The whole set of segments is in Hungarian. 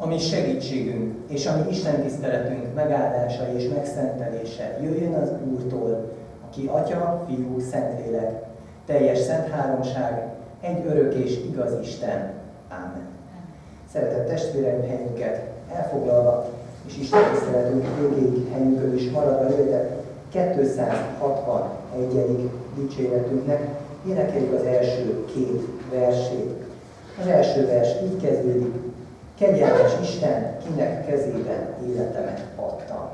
A mi segítségünk és a mi Isten tiszteletünk megáldása és megszentelése jöjjön az Úrtól, aki Atya, Fiú, Szentlélek, teljes szent háromság, egy örök és igaz Isten. Ámen. Szeretett testvéreim, helyünket elfoglalva, és Isten tiszteletünk végéig helyünkön is maradva jöjjetek 261. dicséretünknek, énekeljük az első két versét. Az első vers így kezdődik: Kegyelmes Isten, kinek kezében életemet adtam.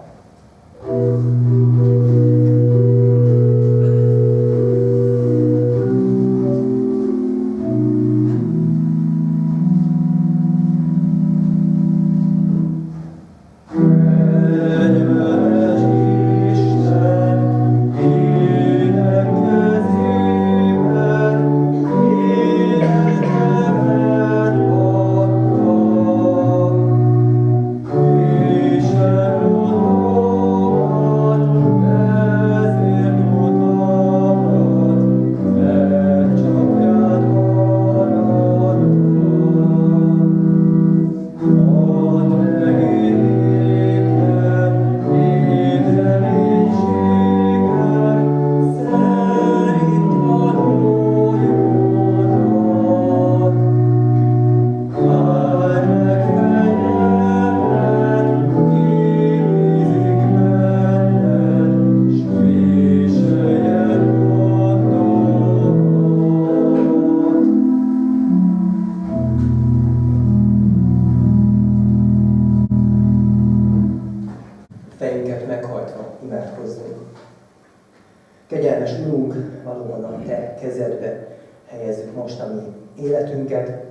Kegyelmes Urunk, valóban a Te kezedbe helyezzük most a mi életünket,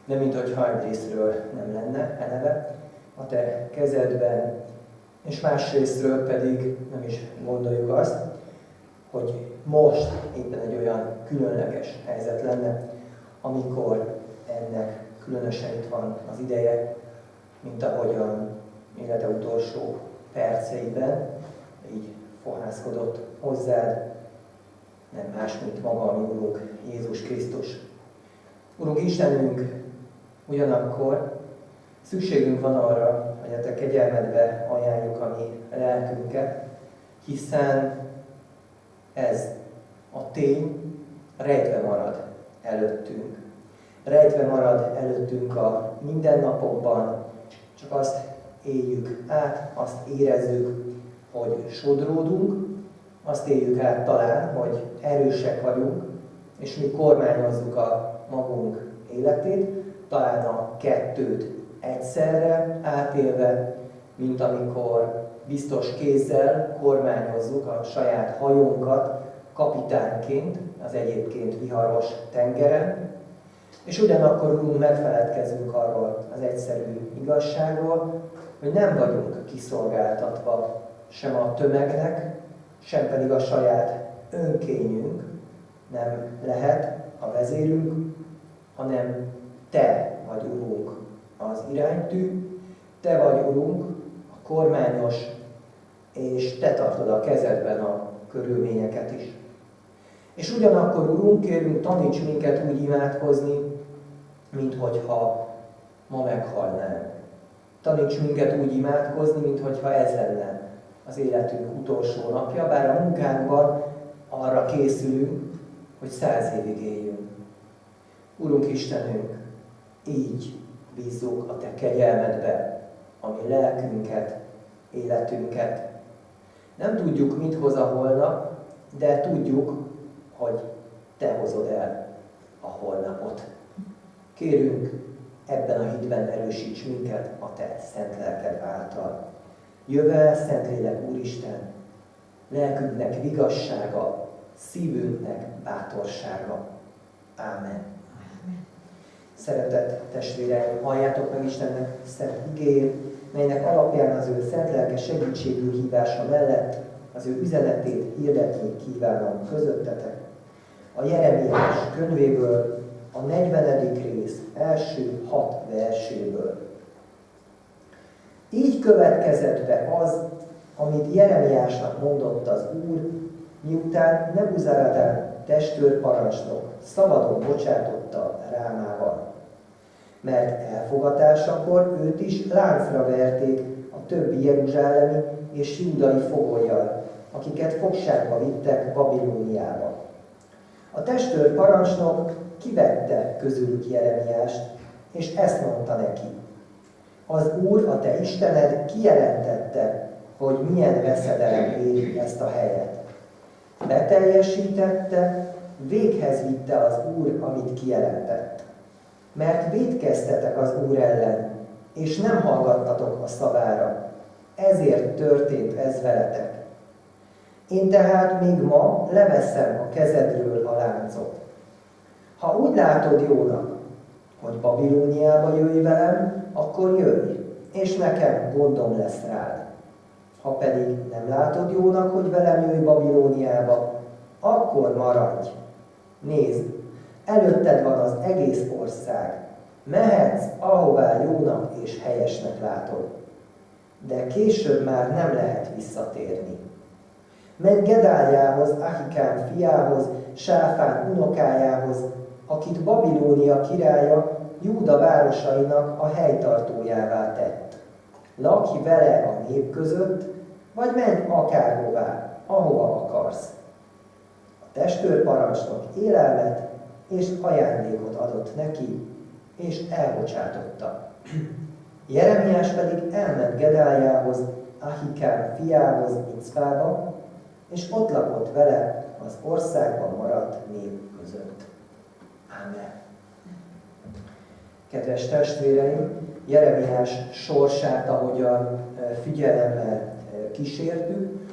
de minthogyha egy részről nem lenne eleve a Te kezedben, és más részről pedig nem is gondoljuk azt, hogy most éppen egy olyan különleges helyzet lenne, amikor ennek különösen itt van az ideje, mint ahogyan élete utolsó perceiben így fohászkodott hozzád, nem más, mint maga a mi Urunk Jézus Krisztus. Urunk Istenünk, ugyanakkor szükségünk van arra, hogy a Te kegyelmedbe ajánljuk a mi lelkünket, hiszen ez a tény rejtve marad előttünk. Rejtve marad előttünk a mindennapokban, csak azt éljük át, azt érezzük, hogy sodródunk, azt éljük át talán, hogy erősek vagyunk, és mi kormányozzuk a magunk életét, talán a kettőt egyszerre átélve, mint amikor biztos kézzel kormányozzuk a saját hajónkat kapitányként az egyébként viharos tengeren, és ugyanakkor Urunk megfeledkezünk arról az egyszerű igazságról, hogy nem vagyunk kiszolgáltatva sem a tömegnek, sem pedig a saját önkényünk nem lehet a vezérünk, hanem Te vagy Urunk az iránytű, Te vagy Urunk a kormányos, és Te tartod a kezedben a körülményeket is. És ugyanakkor, Urunk, kérünk, taníts minket úgy imádkozni, minthogyha ma meghalnánk. Taníts minket úgy imádkozni, minthogyha ez lenne az életünk utolsó napja, bár a munkánkban arra készülünk, hogy 100 évig éljünk. Urunk Istenünk, így bízzuk a Te kegyelmedbe a mi lelkünket, életünket. Nem tudjuk, mit hoz a holnap, de tudjuk, hogy Te hozod el a holnapot. Kérünk, ebben a hitben erősíts minket a Te szent lelked által. Jövel, Szentlélek Úristen, lelkünknek vigassága, szívünknek bátorsága. Ámen. Szeretett testvéreim, halljátok meg Istennek szent igéjét, melynek alapján az ő szent lelke segítségül hívása mellett az ő üzenetét hirdetni kívánom közöttetek. A Jeremiás könyvéből, a 40. rész első 6 verséből. Így következett be az, amit Jeremiásnak mondott az Úr, miután Nebuzaradán testőrparancsnok szabadon bocsátotta Rámával. mert elfogatásakor őt is láncra verték a többi jeruzsálemi és júdai fogollyal, akiket fogságba vittek Babilóniába. A testőr parancsnok kivette közülük Jeremiást, és ezt mondta neki: az Úr, a te Istened kijelentette, hogy milyen veszedelem éri ezt a helyet. Beteljesítette, véghez vitte az Úr, amit kijelentett. Mert vétkeztetek az Úr ellen, és nem hallgattatok a szavára. Ezért történt ez veletek. Én tehát még ma leveszem a kezedről a láncot. Ha úgy látod jónak, hogy Babilóniába jöjj velem, akkor jöjj, és nekem gondom lesz rád. Ha pedig nem látod jónak, hogy velem jöjj Babilóniába, akkor maradj. Nézd, előtted van az egész ország. Mehetsz, ahová jónak és helyesnek látod. De később már nem lehet visszatérni. Menj Gedályához, Ahikám fiához, Sáfán unokájához, akit Babilónia királya Júda városainak a helytartójává tett. Lakj vele a nép között, vagy menj akárhová, ahova akarsz. A testőrparancsnok élelmet és ajándékot adott neki, és elbocsátotta. Jeremiás pedig elment Gedályához, Ahikám fiához, Micpába, és ott lakott vele az országban maradt nép között. Ámen. Kedves testvéreim, Jeremiás sorsát, ahogyan figyelemmel kísértük,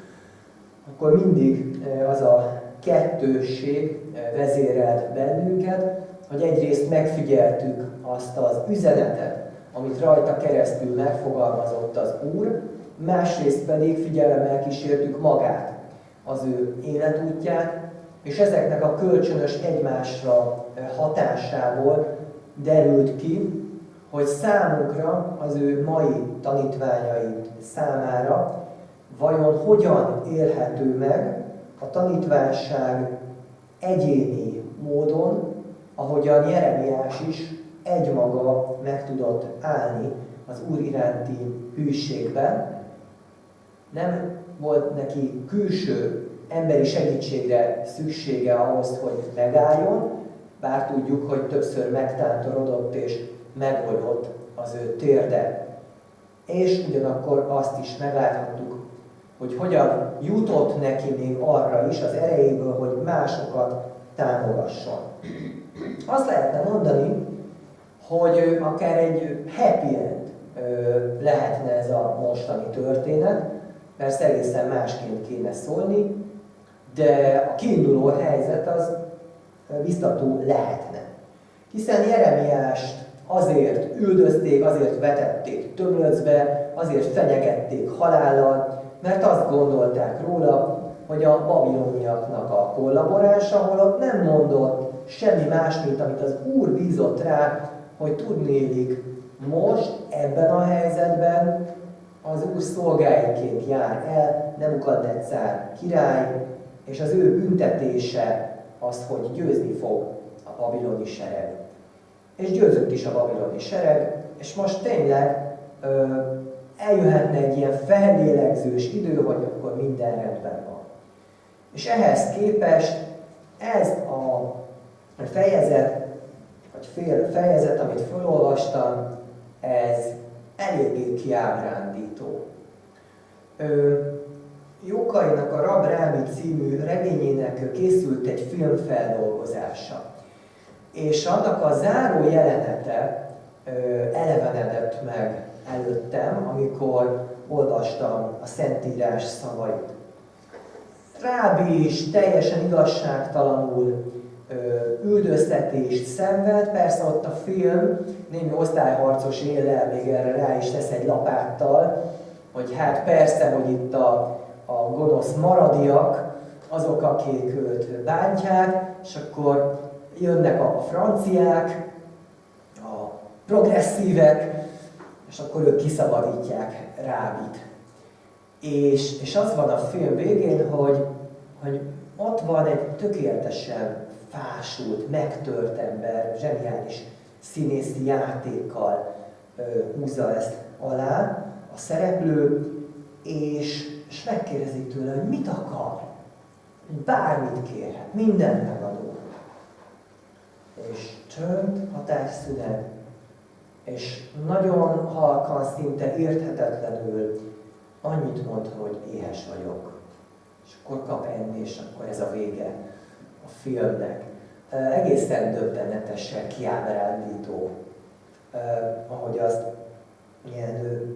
akkor mindig az a kettősség vezérelt bennünket, hogy egyrészt megfigyeltük azt az üzenetet, amit rajta keresztül megfogalmazott az Úr, másrészt pedig figyelemmel kísértük magát, az ő életútját, és ezeknek a kölcsönös egymásra hatásából derült ki, hogy számunkra, az ő mai tanítványai számára vajon hogyan élhető meg a tanítványság egyéni módon, ahogyan Jeremiás is egymaga meg tudott állni az Úr iránti hűségben. Nem volt neki külső emberi segítségre szüksége ahhoz, hogy megálljon, bár tudjuk, hogy többször megtántorodott és megoldott az ő térde. És ugyanakkor azt is megláthattuk, hogy hogyan jutott neki még arra is az erejéből, hogy másokat támogasson. Azt lehetne mondani, hogy akár egy happy end lehetne ez a mostani történet, persze egészen másként kéne szólni, de a kiinduló helyzet az biztató lehetne. Hiszen Jeremiást azért üldözték, azért vetették tömlöcbe, azért fenyegették halállal, mert azt gondolták róla, hogy a babiloniaknak a kollaborása, holott nem mondott semmi más, mint amit az Úr bízott rá, hogy tudnélik most, ebben a helyzetben az Úr szolgáiként jár el Nebukadnetszár király, és az ő büntetése az, hogy győzni fog a babiloni sereg. És győzött is a babiloni sereg, és most tényleg eljöhetne egy ilyen fellélegzős idő, hogy akkor minden rendben van. És ehhez képest ez a fejezet, vagy fél fejezet, amit felolvastam, ez eléggé kiábrándító. Jókainak a Rab Rámi című regényének készült egy filmfeldolgozása. És annak a záró jelenete elevenedett meg előttem, amikor olvastam a Szentírás szavait. Rábi is teljesen igazságtalanul üldöztetést szenved, persze ott a film némi osztályharcos éllel még erre rá is tesz egy lapáttal, hogy hát persze, hogy itt a gonosz maradiak, azok, akik őt bántják, és akkor jönnek a franciák, a progresszívek, és akkor ők kiszabadítják Rábit. És az van a film végén, hogy ott van egy tökéletesen fásult, megtört ember, zseniális színészi játékkal húzza ezt alá a szereplő, és megkérdezik tőle, hogy mit akar. Bármit kérhet, mindent megadó. És csönd, hatásszünet, és nagyon halkan, szinte érthetetlenül annyit mond, hogy éhes vagyok. És akkor kap enni, és akkor ez a vége a filmnek. Egészen döbbenetesen kiábrándító, ahogy azt ilyen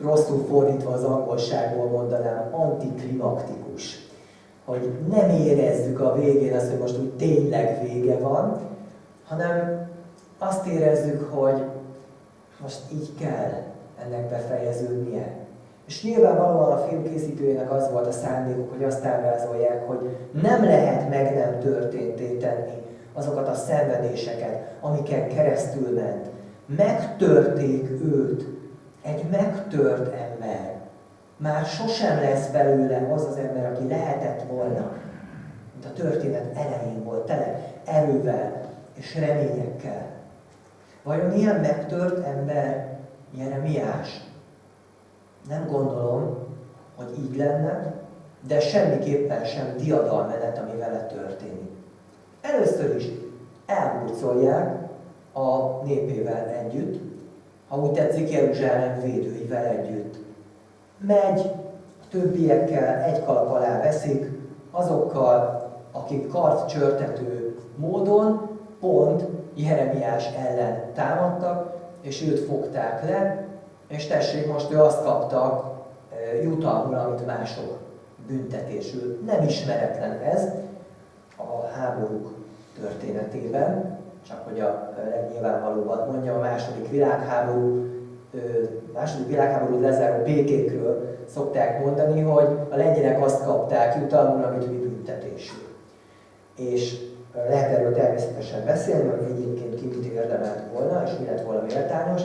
rosszul fordítva az angolságból mondanám, antiklimaktikus. Hogy nem érezzük a végén azt, hogy most úgy tényleg vége van, hanem azt érezzük, hogy most így kell ennek befejeződnie. És nyilvánvalóan a filmkészítőjének az volt a szándékuk, hogy azt ábrázolják, hogy nem lehet meg nem történté tenni azokat a szenvedéseket, amiken keresztül ment. Megtörték őt, egy megtört ember. Már sosem lesz belőle az az ember, aki lehetett volna. Mint a történet elején volt, tele erővel és reményekkel. Vajon ilyen megtört ember Jeremiás? Nem gondolom, hogy így lenne, de semmiképpen sem diadalmenet, ami vele történik. Először is elhurcolják a népével együtt, ha úgy tetszik, Jeruzsálem védőivel együtt. Megy, a többiekkel egy kalap alá veszik, azokkal, akik kartcsörtető módon pont Jeremiás ellen támadtak, és őt fogták le, és tessék, most ő azt kapta jutalmul, amit mások büntetésül. Nem ismeretlen ez a háborúk történetében, csak hogy a legnyilvánvalóbban mondjam, a második világháborút lezáró békékről szokták mondani, hogy a lengyelek azt kapták jutalmul, amit mi büntetésül. És lehet erről természetesen beszélni, hogy egyébként ki mit érdemelt volna, és mi lett volna méltányos,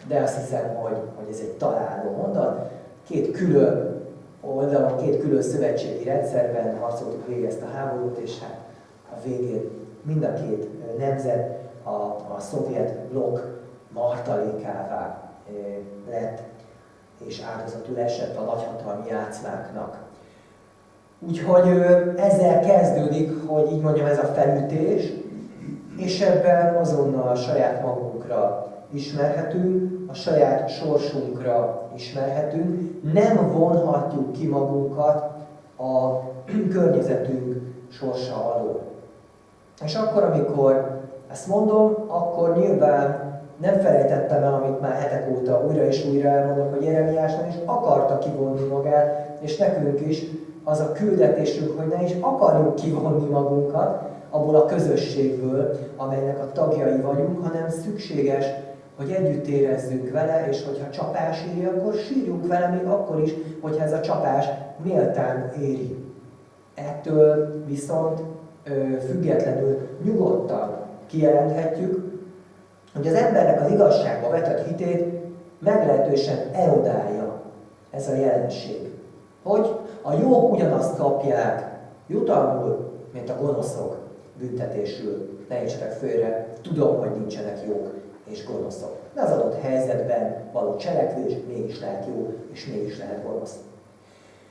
de azt hiszem, hogy ez egy találó mondat. Két külön oldalon, két külön szövetségi rendszerben harcoltuk végig ezt a háborút, és hát a végén mind a két nemzet a szovjet blokk martalékává lett, és áldozatul esett a nagyhatalmi játszmáknak. Úgyhogy ezzel kezdődik, hogy így mondjam, ez a felütés, és ebben azonnal saját magunkra ismerhetünk, a saját sorsunkra ismerhetünk, nem vonhatjuk ki magunkat a környezetünk sorsa alól. És akkor, amikor ezt mondom, akkor nyilván nem felejtettem el, amit már hetek óta újra és újra elmondok, hogy Jeremiásnak is akarta kivonni magát, és nekünk is az a küldetésünk, hogy ne is akarjuk kivonni magunkat abból a közösségből, amelynek a tagjai vagyunk, hanem szükséges, hogy együtt érezzünk vele, és hogyha csapás éri, akkor sírjunk vele, még akkor is, hogyha ez a csapás méltán éri. Ettől viszont függetlenül nyugodtan kijelenthetjük, hogy az embernek az igazságba vetett hitét meglehetősen erodálja ez a jelenség. Hogy a jók ugyanazt kapják jutalmul, mint a gonoszok büntetésül. Ne értsetek félre, tudom, hogy nincsenek jók és gonoszok. De az adott helyzetben való cselekvés mégis lehet jó, és mégis lehet gonosz.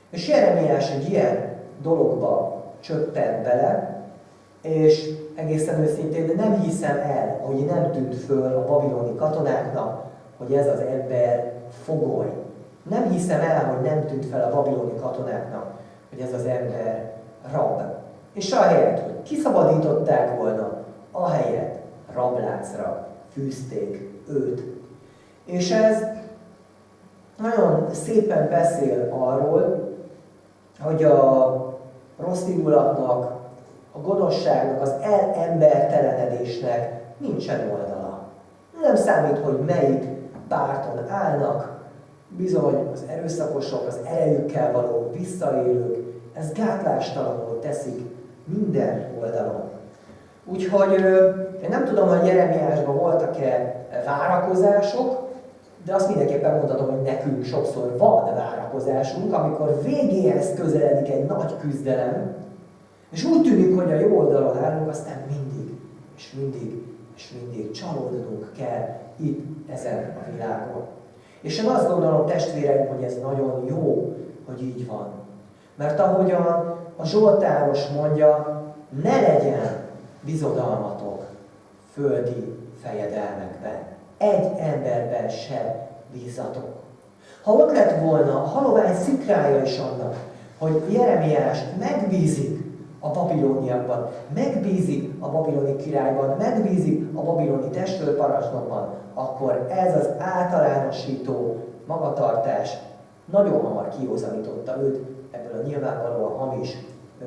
És Jeremiás egy ilyen dologba csöppent bele, és egészen őszintén nem hiszem el, hogy nem tűnt föl a babiloni katonáknak, hogy ez az ember fogoly. Nem hiszem el, hogy nem tűnt fel a babiloni katonáknak, hogy ez az ember rab. És ahelyett, hogy kiszabadították volna, ahelyett rabláncra fűzték őt. És ez nagyon szépen beszél arról, hogy a rossz indulatnak, a gonoszságnak, az elembertelenedésnek nincsen oldala. Nem számít, hogy melyik párton állnak, bizony az erőszakosok, az erejükkel való visszaélők, ez gátlástalanul teszik minden oldalon. Úgyhogy én nem tudom, hogy Jeremiásban voltak-e várakozások, de azt mindenképpen mondhatom, hogy nekünk sokszor van várakozásunk, amikor végéhez közeledik egy nagy küzdelem, és úgy tűnik, hogy a jó oldalon állunk, aztán mindig és mindig csalódnunk kell itt ezen a világon. És én azt gondolom, testvéreim, hogy ez nagyon jó, hogy így van. Mert ahogyan a Zsoltáros mondja, ne legyen bizodalmatok földi fejedelmekben. Egy emberben se bízzatok. Ha ott lett volna a halovány szikrája is annak, hogy Jeremiás megbízik a babiloniakban, megbízik a babiloni királyban, megbízik a babiloni testőrparancsnokban, akkor ez az általánosító magatartás nagyon hamar kihozanította őt ebből a nyilvánvalóan hamis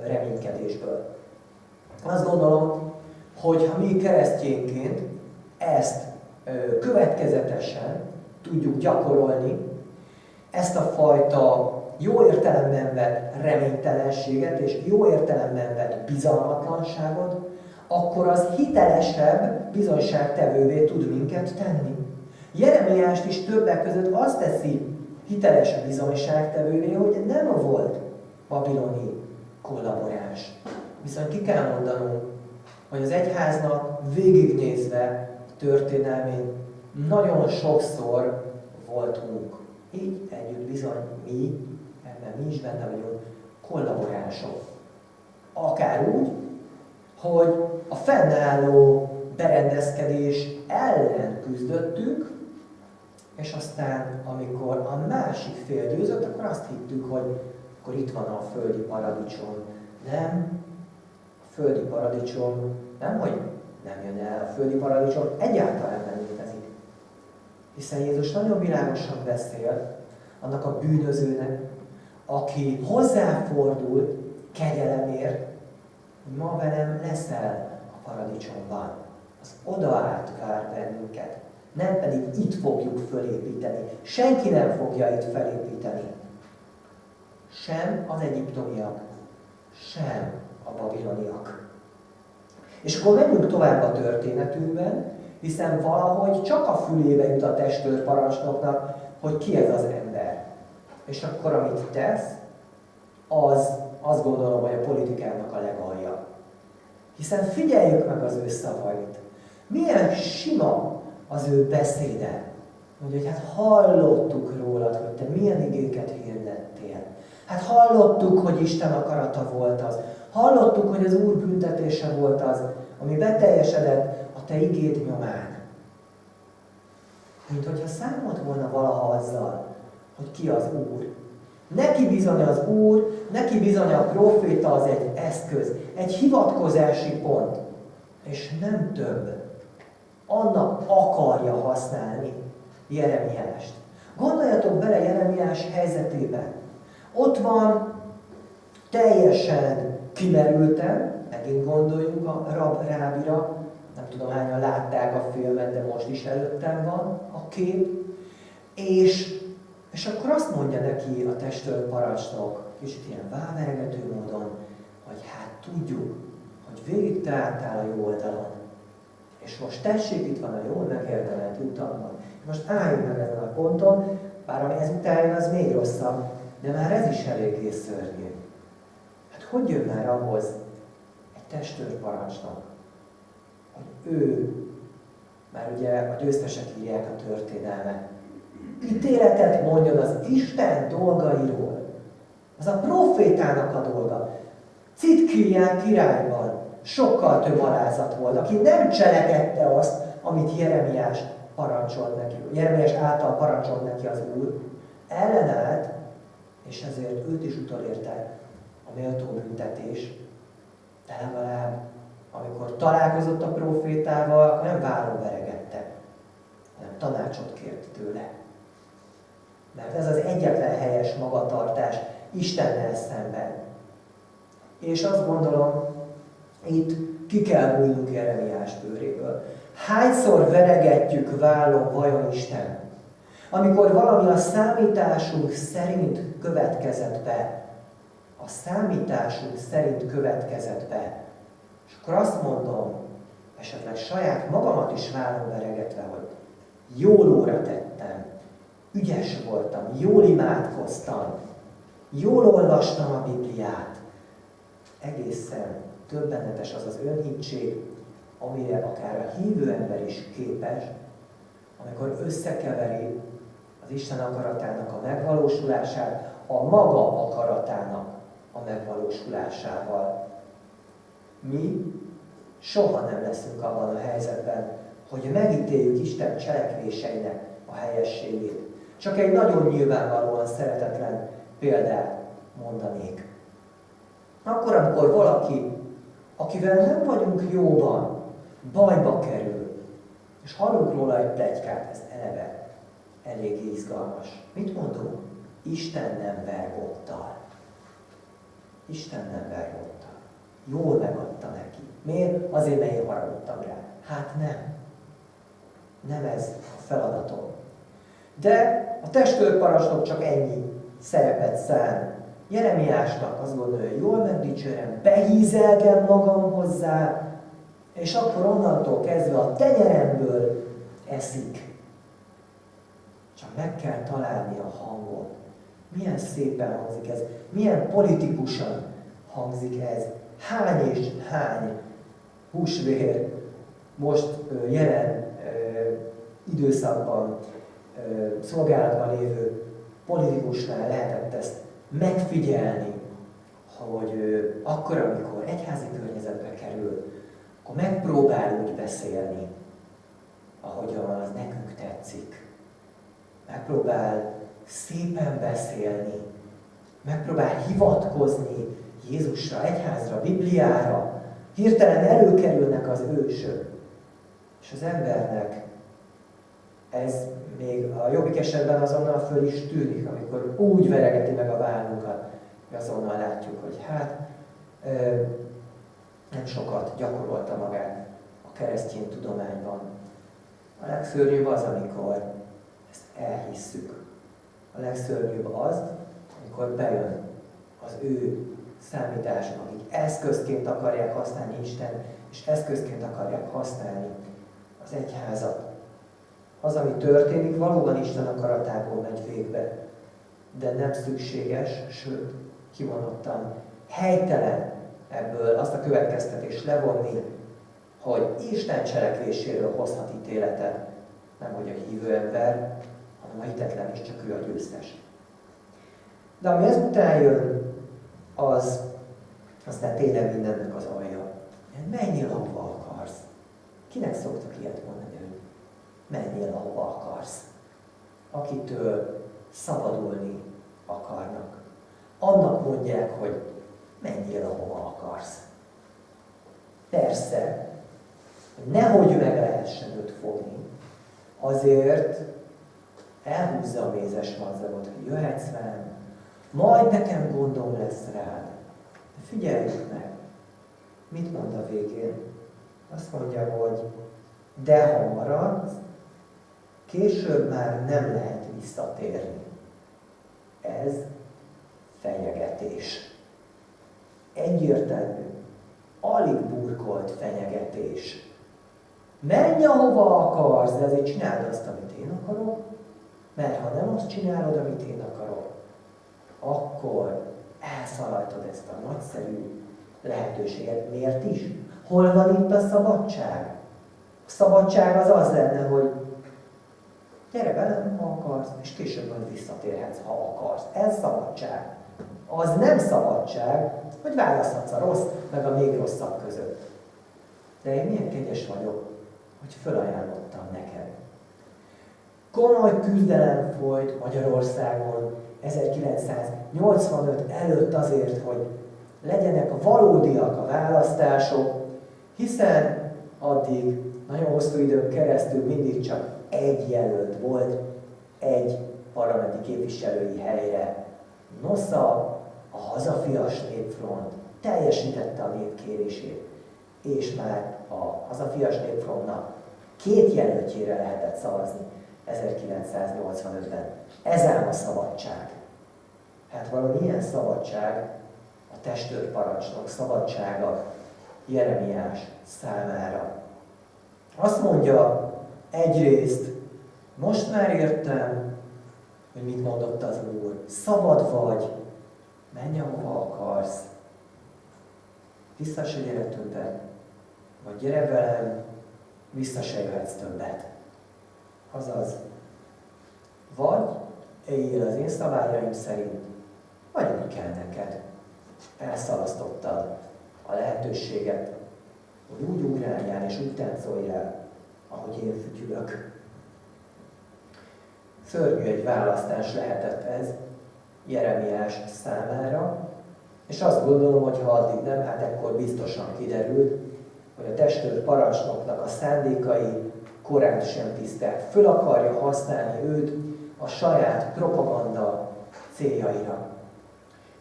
reménykedésből. Azt gondolom, hogy ha mi keresztényként ezt következetesen tudjuk gyakorolni, ezt a fajta jó értelemben vett reménytelenséget és jó értelemben vett bizalmatlanságot, akkor az hitelesebb bizonyságtevővé tud minket tenni. Jeremiást is többek között azt teszi hiteles bizonyságtevővé, hogy nem volt babiloni kollaboráns. Viszont ki kell mondanunk, hogy az egyháznak végignézve történelmén nagyon sokszor voltunk. Így együtt bizony mi, ebben mi is benne vagyunk, kollaboránsok. Akár úgy, hogy a fennálló berendezkedés ellen küzdöttünk, és aztán, amikor a másik fél győzött, akkor azt hittük, hogy akkor itt van a földi paradicsom. Nem, a földi paradicsom nem, hogy nem jön el, a földi paradicsom egyáltalán nem létezik. Hiszen Jézus nagyon világosan beszél annak a bűnözőnek, aki hozzáfordult kegyelemért, hogy ma velem leszel a paradicsomban. Az oda át vár bennünket, nem pedig itt fogjuk fölépíteni. Senki nem fogja itt felépíteni. Sem az egyiptomiak, sem a babiloniak. És akkor menjünk tovább a történetünkben, hiszen valahogy csak a fülébe jut a testőrparancsnoknak, hogy ki ez az ember. És akkor amit tesz, az azt gondolom, hogy a politikának a legalja. Hiszen figyeljük meg az ő szavait. Milyen sima az ő beszéde. Mondja, hogy hát hallottuk rólad, hogy te milyen igéket hirdettél. Hát hallottuk, hogy Isten akarata volt az. Hallottuk, hogy az Úr büntetése volt az, ami beteljesedett a te igéd nyomán. Mint hogyha számolt volna valaha azzal, hogy ki az Úr. Neki bizony az Úr, neki bizony a próféta az egy eszköz, egy hivatkozási pont, és nem több. Annak akarja használni Jeremiást. Gondoljatok bele Jeremiás helyzetében. Ott van teljesen kimerülten, megint gondoljunk a Rábira, nem tudom hányan látták a filmet, de most is előttem van a kép, és akkor azt mondja neki a testőrparancsnok, kicsit ilyen váveregető módon, hogy hát tudjuk, hogy végig te álltál a jó oldalon. És most tessék, itt van a jól megérdemelt utamban. Most álljunk meg ezen a ponton, bár ami ezután jön, az még rosszabb, de már ez is eléggé szörnyű. Hát hogy jön már ahhoz egy testőrparancsnok, hogy ő, már ugye a győztesek írják a történelmet, ítéletet mondjon az Isten dolgairól. Az a profétának a dolga. Citkíján királyban sokkal több alázat volt, aki nem cselekedte azt, amit Jeremiás parancsolt neki. Jeremiás által parancsolt neki az Úr. Ellenállt, és ezért őt is utolérte a méltó büntetés. De legalább, amikor találkozott a profétával, nem vállon veregette, hanem tanácsot kért tőle. Mert ez az egyetlen helyes magatartás Istennel szemben. És azt gondolom, itt ki kell bújnunk Jeremiás bőréből. Hányszor veregetjük vállon vajon Isten? Amikor valami a számításunk szerint következett be. A számításunk szerint következett be. És akkor azt mondom, esetleg saját magamat is vállon veregetve, hogy jól óra tettem, ügyes voltam, jól imádkoztam, jól olvastam a Bibliát. Egészen döbbenetes az az önhittség, amire akár a hívő ember is képes, amikor összekeveri az Isten akaratának a megvalósulását a maga akaratának a megvalósulásával. Mi soha nem leszünk abban a helyzetben, hogy megítéljük Isten cselekvéseinek a helyességét. Csak egy nagyon nyilvánvalóan szeretetlen példát mondanék. Akkor, amikor valaki, akivel nem vagyunk jóban, bajba kerül, és hallunk róla egy pletykát, ez eleve eléggé izgalmas. Mit mondunk? Isten nem vergottal. Isten nem vergottal. Jól megadta neki. Miért? Azért, mert én haragudtam rá. Hát nem. Nem ez a feladatom. De a testőrparancsnok csak ennyi szerepet szán. Jeremiásnak azt gondolja, hogy jól megdicsérem, behízelgem magam hozzá, és akkor onnantól kezdve a tenyeremből eszik. Csak meg kell találni a hangot. Milyen szépen hangzik ez, milyen politikusan hangzik ez. Hány és hány húsvér most jelen időszakban szolgálatban lévő politikusnál lehetett ezt megfigyelni, hogy akkor, amikor egyházi környezetbe kerül, akkor megpróbál úgy beszélni, ahogyan az nekünk tetszik. Megpróbál szépen beszélni, megpróbál hivatkozni Jézusra, egyházra, Bibliára. Hirtelen előkerülnek az ősök. És az embernek ez még a jobbik esetben azonnal föl is tűnik, amikor úgy veregeti meg a vállunkat, hogy azonnal látjuk, hogy hát nem sokat gyakorolta magát a keresztény tudományban. A legszörnyűbb az, amikor ezt elhisszük. A legszörnyűbb az, amikor bejön az ő számítások, akik eszközként akarják használni Isten, és eszközként akarják használni az egyházat. Az, ami történik, valóban Isten akaratából megy végbe, de nem szükséges, sőt, kimondottan helytelen ebből azt a következtetést levonni, hogy Isten cselekvéséről hozhat ítéletet, nem hogy a hívő ember, hanem a hitetlen is, csak ő a győztes. De ami ezután jön, az aztán tényleg mindennek az alja. Menjél, ahova akarsz. Kinek szoktak ilyet mondani, hogy menjél, ahova akarsz. Akitől szabadulni akarnak. Annak mondják, hogy menjél, ahova akarsz. Persze, nehogy meg lehessen őt fogni, azért elhúzza a mézes madzagot, hogy jöhetsz velem, majd nekem gondom lesz rád. De figyeljük meg, mit mond a végén? Azt mondja, hogy de ha maradsz, később már nem lehet visszatérni. Ez fenyegetés. Egyértelmű, alig burkolt fenyegetés. Menj, ahova akarsz, de azért csináld azt, amit én akarok, mert ha nem azt csinálod, amit én akarok, akkor elszaladtad ezt a nagyszerű lehetőséget. Miért is? Hol van itt a szabadság? A szabadság az az lenne, hogy gyere velem, ha akarsz, és később majd visszatérhetsz, ha akarsz. Ez szabadság. Az nem szabadság, hogy választhatsz a rossz, meg a még rosszabb között. De én milyen kegyes vagyok, hogy felajánlottam neked. Komoly küzdelem folyt Magyarországon 1985 előtt azért, hogy legyenek valódiak a választások, hiszen addig nagyon hosszú időn keresztül mindig csak egy jelölt volt, egy parlamenti képviselői helyre. Nosza, a Hazafias Népfront teljesítette a népkérését, és már a Hazafias Népfrontnak 2 jelöltjére lehetett szavazni 1985-ben. Ez ám a szabadság. Hát valami ilyen szabadság a testőrparancsnok szabadsága Jeremiás számára. Azt mondja egyrészt, most már értem, hogy mit mondott az Úr. Szabad vagy, menj ahova akarsz. Vissza se gyere többet, vagy gyere velem, vissza se jöhetsz többet. Azaz, vagy éljél az én szabályaim szerint, vagy ami kell neked. Elszalasztottad a lehetőséget, hogy úgy ugráljál és úgy táncoljál, ahogy én fütyülök. Szörnyű egy választás lehetett ez Jeremiás számára, és azt gondolom, hogy ha addig nem, hát ekkor biztosan kiderült, hogy a testőr parancsnoknak a szándékai korán sem tisztelt. Föl akarja használni őt a saját propaganda céljaira.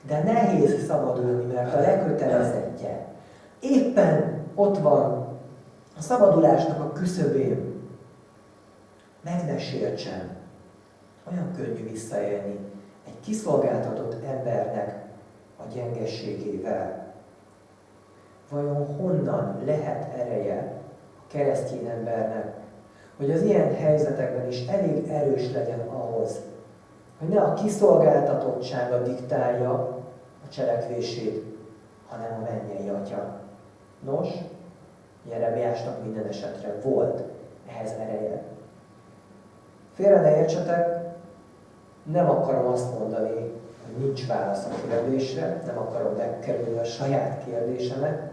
De nehéz szabadulni, mert a lekötelezettje éppen ott van a szabadulásnak a küszöbén. Meg ne sértsen. Olyan könnyű visszaélni egy kiszolgáltatott embernek a gyengességével. Vajon honnan lehet ereje a keresztény embernek, hogy az ilyen helyzetekben is elég erős legyen ahhoz, hogy ne a kiszolgáltatottsága diktálja a cselekvését, hanem a mennyei Atya. Nos, Jeremiásnak minden esetre volt ehhez ereje. Félre ne értsetek, nem akarom azt mondani, hogy nincs válasz a kérdésre, nem akarom megkerülni a saját kérdésemet,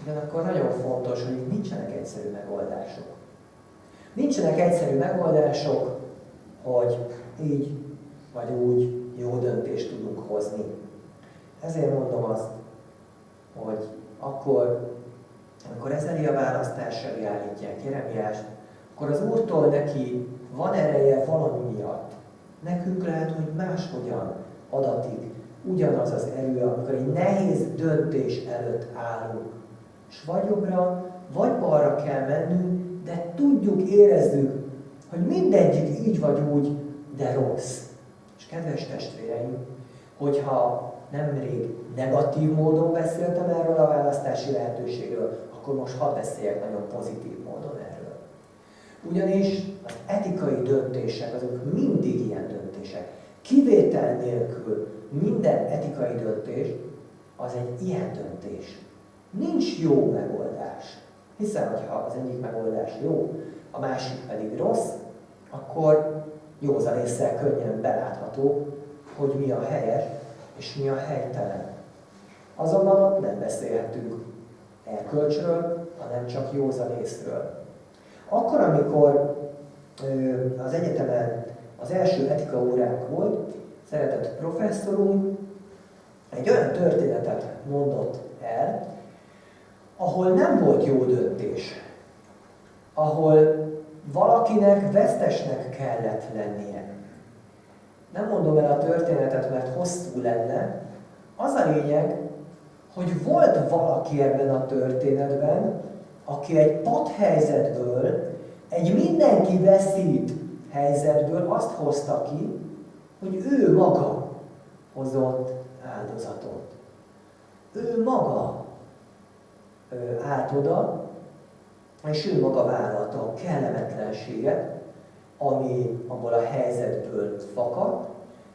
ugyanakkor nagyon fontos, hogy itt nincsenek egyszerű megoldások. Nincsenek egyszerű megoldások, hogy így vagy úgy jó döntést tudunk hozni. Ezért mondom azt, hogy akkor, amikor Ezelia választás elé állítják Jeremiást, akkor az Úrtól neki van ereje valami miatt. Nekünk lehet, hogy máshogyan adatik ugyanaz az erő, amikor egy nehéz döntés előtt állunk. És vagy jobbra, vagy balra kell mennünk, de tudjuk, érezzük, hogy mindegyik így vagy úgy, de rossz. És kedves testvéreim, hogyha nemrég negatív módon beszéltem erről a választási lehetőségről, akkor most hadd beszéljek nagyon pozitív módon erről. Ugyanis az etikai döntések, azok mindig ilyen döntések. Kivétel nélkül minden etikai döntés az egy ilyen döntés. Nincs jó megoldás. Hiszen, hogyha az egyik megoldás jó, a másik pedig rossz, akkor józan ésszel könnyen belátható, hogy mi a helyes és mi a helytelen. Azonban ott nem beszélhetünk erkölcsről, hanem csak józan észről. Akkor, amikor az egyetemen az első etika órák volt, szeretett professzorunk egy olyan történetet mondott el, ahol nem volt jó döntés, ahol valakinek vesztesnek kellett lennie. Nem mondom el a történetet, mert hosszú lenne. Az a lényeg, hogy volt valaki ebben a történetben, aki egy patthelyzetből, egy mindenki veszít helyzetből azt hozta ki, hogy ő maga hozott áldozatot. Ő maga állt oda, és ő maga vállalta a kellemetlenséget, ami abból a helyzetből fakadt,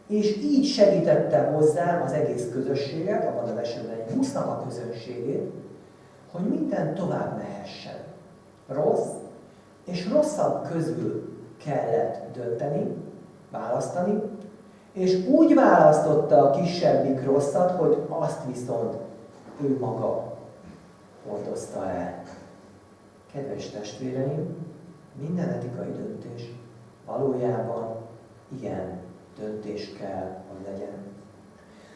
és így segítette hozzá az egész közösséget, abban az esetben egy busznak a közönségét, hogy minden tovább mehessen. Rossz és rosszabb közül kellett dönteni, választani, és úgy választotta a kisebbik rosszat, hogy azt viszont ő maga hordozta el. Kedves testvéreim, minden etikai döntés valójában ilyen döntés kell, hogy legyen.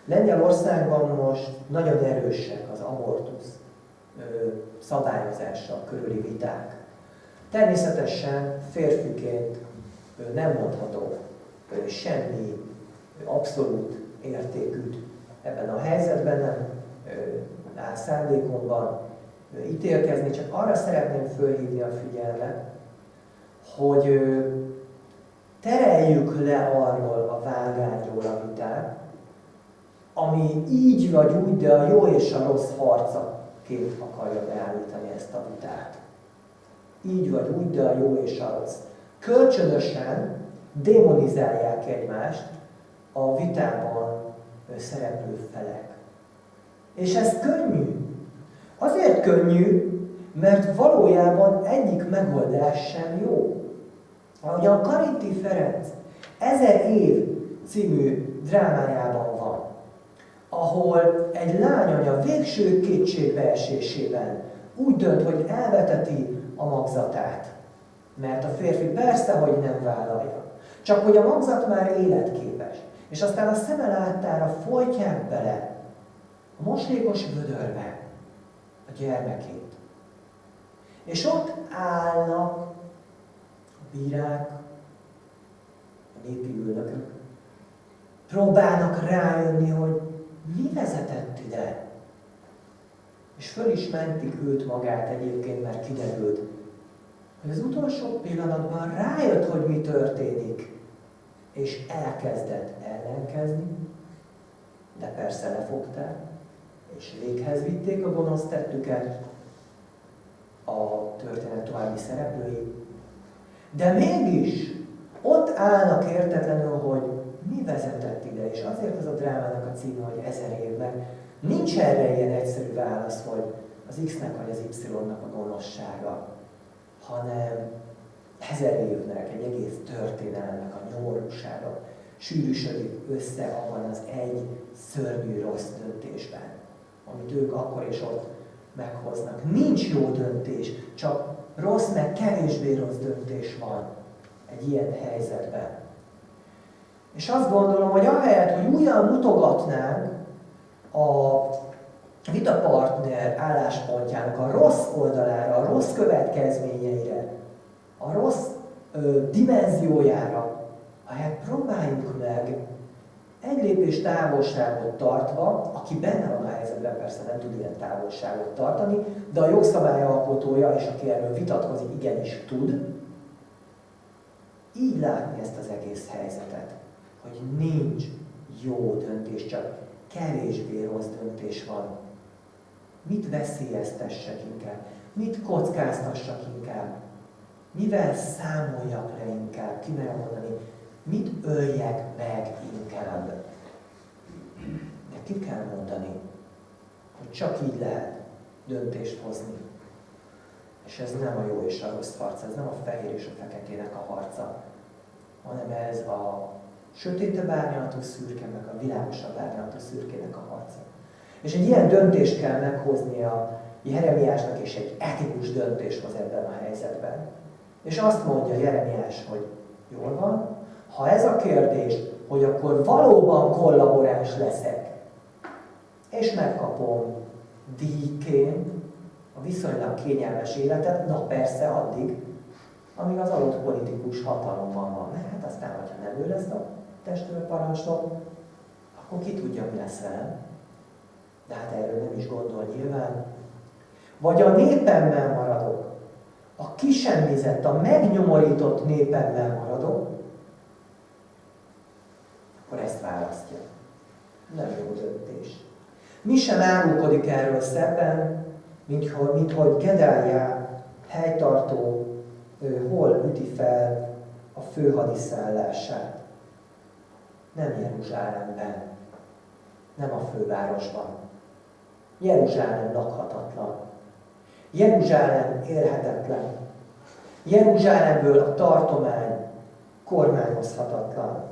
Lengyelországban most nagyon erősek az abortusz szabályozással körüli viták. Természetesen férfiként nem mondhatok semmi abszolút értékűt ebben a helyzetben, nem áll szándékomban ítélkezni, csak arra szeretném fölhívni a figyelmet, hogy tereljük le arról a vágányról a vitát, ami így vagy úgy, de a jó és a rossz harcaként akarja beállítani ezt a vitát. Így vagy úgy, de a jó és a rossz. Kölcsönösen démonizálják egymást a vitában szereplő felek. És ez könnyű. Azért könnyű, mert valójában egyik megoldás sem jó. Ahogyan Karinti Ferenc 1000 év című drámájában van, ahol egy lányanya végső kétségbeesésében úgy dönt, hogy elveteti a magzatát. Mert a férfi persze, hogy nem vállalja. Csak hogy a magzat már életképes. És aztán a szeme láttára folytják bele a moslékos vödörbe a gyermekét. És ott állnak a bírák, a népi ügynökök, próbálnak rájönni, hogy mi vezetett ide. És föl is mentik őt magát egyébként, mert kiderült, hogy az utolsó pillanatban rájött, hogy mi történik, és elkezdett ellenkezni, de persze lefogták, és véghez vitték a gonosz tettüket a történet további szereplői. De mégis ott állnak értetlenül, hogy mi vezetett ide, és azért az a drámának a címe, hogy 1000 évnek. Nincs erre ilyen egyszerű válasz, hogy az X-nek vagy az Y-nak a gonoszsága, hanem 1000 évnek, egy egész történelmnek a nyomorúsága sűrűsödik össze abban az egy szörnyű rossz döntésben, amit ők akkor és ott meghoznak. Nincs jó döntés, csak rossz, meg kevésbé rossz döntés van egy ilyen helyzetben. És azt gondolom, hogy ahelyett, hogy újra mutogatnánk a vitapartner álláspontjának a rossz oldalára, a rossz következményeire, a rossz dimenziójára, ahelyett próbáljuk meg egy lépés távolságot tartva, aki benne van a helyzetben, persze nem tud ilyen távolságot tartani, de a jogszabály alkotója, és aki erről vitatkozik, igenis tud, így látni ezt az egész helyzetet, hogy nincs jó döntés, csak kevésbé rossz döntés van. Mit veszélyeztessek inkább? Mit kockáztassak inkább? Mivel számoljak le inkább? Ki merem mondani? Mit öljek meg inkább? De ki kell mondani, hogy csak így lehet döntést hozni. És ez nem a jó és a rossz harca, ez nem a fehér és a feketének a harca, hanem ez a sötétebb árnyalatú szürke, meg a világosabb árnyalatú szürkének a harca. És egy ilyen döntést kell meghoznia Jeremiásnak, és egy etikus döntés hoz ebben a helyzetben. És azt mondja Jeremiás, hogy jól van, ha ez a kérdés, hogy akkor valóban kollaboráns leszek, és megkapom díjként a viszonylag kényelmes életet, na persze addig, amíg az adott politikus hatalomban van. Mert hát aztán, hogyha nem ő lesz a testőrparancsnok, akkor ki tudja, mi lesz velem. De hát erről nem is gondol nyilván. Vagy a népemmel maradok, a kisemmizett, a megnyomorított népemmel maradok, akkor ezt választja. Nem jó döntés. Mi sem árulkodik erről szebben, mint hogy Gedália helytartó hol üti fel a főhadiszállását. Nem Jeruzsálemben, nem a fővárosban. Jeruzsálem lakhatatlan. Jeruzsálem élhetetlen. Jeruzsálemből a tartomány kormányozhatatlan.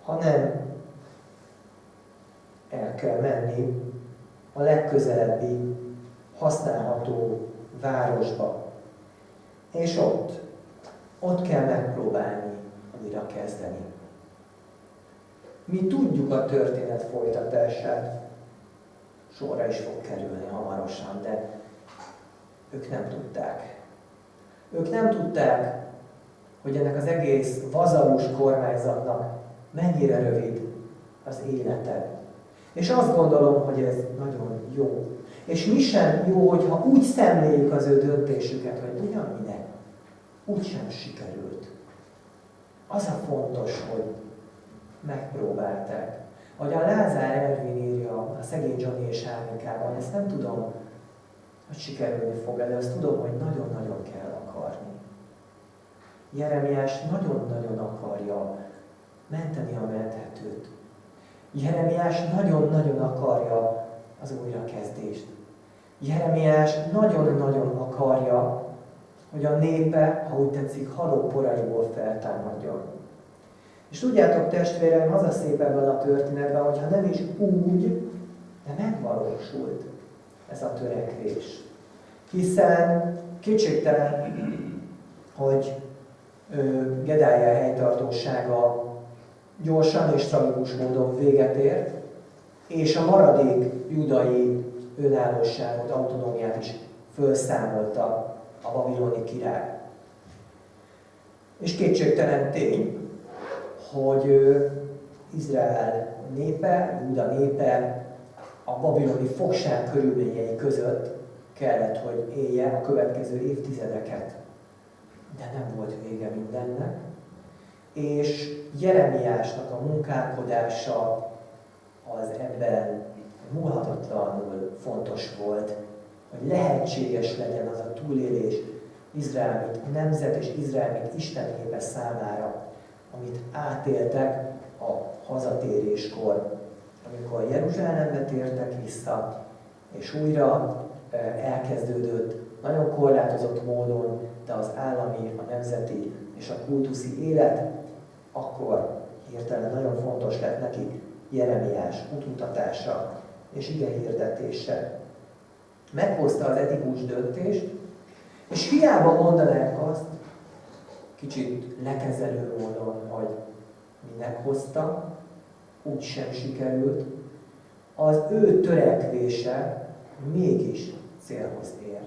Hanem el kell menni a legközelebbi használható városba. És ott kell megpróbálni újra kezdeni. Mi tudjuk a történet folytatását, sorra is fog kerülni hamarosan, de ők nem tudták. Ők nem tudták, hogy ennek az egész vazalus kormányzatnak mennyire rövid az élete. És azt gondolom, hogy ez nagyon jó. És mi sem jó, hogyha úgy szemléljük az ő döntésüket, hogy ugyan minek, úgy sem sikerült. Az a fontos, hogy megpróbálták. Ahogy a Lázár Ervin írja a Szegény Johnny és Árnyékában, ezt nem tudom, hogy sikerülni fog el, de azt tudom, hogy nagyon-nagyon kell akarni. Jeremiás nagyon-nagyon akarja menteni a menthetőt. Jeremiás nagyon-nagyon akarja az újrakezdést. Jeremiás nagyon-nagyon akarja, hogy a népe, ha úgy tetszik, halokporaiból feltámadjon. És tudjátok, testvéreim, az a szép ebben a történetben, hogyha nem is úgy, de megvalósult ez a törekvés. Hiszen kétségtelen, hogy Gedália helytartósága gyorsan és tragikus módon véget ért, és a maradék judai önállóságot, autonómiát is felszámolta a babiloni király. És kétségtelen tény, hogy Izrael népe, Júda népe a babiloni fogság körülményei között kellett, hogy élje a következő évtizedeket. De nem volt vége mindennek, és Jeremiásnak a munkálkodása az ebben múlhatatlanul fontos volt, hogy lehetséges legyen az a túlélés Izrael, mint nemzet és Izrael, mint Isten népe számára, amit átéltek a hazatéréskor, amikor Jeruzsálembe tértek vissza, és újra elkezdődött nagyon korlátozott módon, de az állami, a nemzeti és a kultuszi élet, akkor hirtelen nagyon fontos lett nekik Jeremiás útmutatása és igehirdetése. Meghozta az etikus döntést, és hiába mondanák azt, kicsit lekezelő módon, hogy minek hozta, úgy sem sikerült, az ő törekvése mégis célhoz ér.